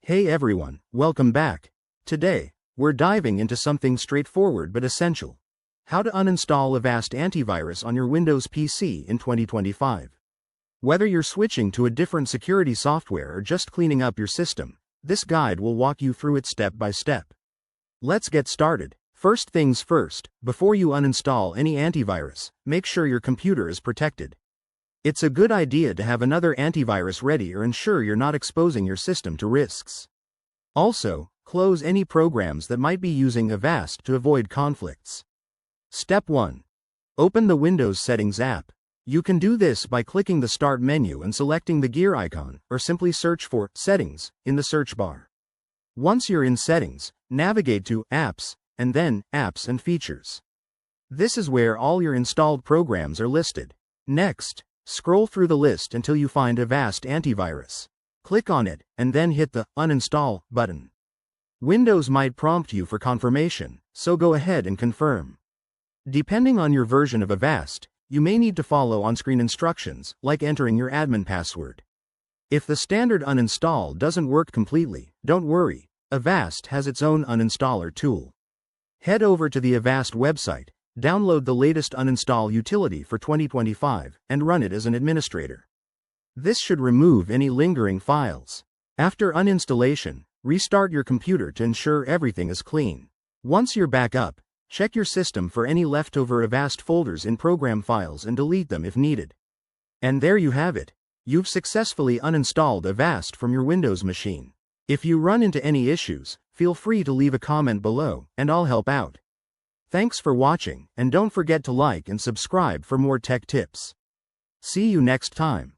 Hey everyone, welcome back. Today, we're diving into something straightforward but essential. How to uninstall Avast Antivirus on your Windows PC in 2025. Whether you're switching to a different security software or just cleaning up your system, this guide will walk you through it step by step. Let's get started. First things first, before you uninstall any antivirus, make sure your computer is protected. It's a good idea to have another antivirus ready or ensure you're not exposing your system to risks. Also, close any programs that might be using Avast to avoid conflicts. Step 1. Open the Windows Settings app. You can do this by clicking the Start menu and selecting the gear icon, or simply search for Settings in the search bar. Once you're in Settings, navigate to Apps, and then Apps and Features. This is where all your installed programs are listed. Next, scroll through the list until you find Avast Antivirus. Click on it, and then hit the Uninstall button. Windows might prompt you for confirmation, so go ahead and confirm. Depending on your version of Avast, you may need to follow on-screen instructions, like entering your admin password. If the standard uninstall doesn't work completely, don't worry, Avast has its own uninstaller tool. Head over to the Avast website, download the latest uninstall utility for 2025, and run it as an administrator. This should remove any lingering files. After uninstallation, restart your computer to ensure everything is clean. Once you're back up, check your system for any leftover Avast folders in program files and delete them if needed. And there you have it. You've successfully uninstalled Avast from your Windows machine. If you run into any issues, feel free to leave a comment below, and I'll help out. Thanks for watching, and don't forget to like and subscribe for more tech tips. See you next time.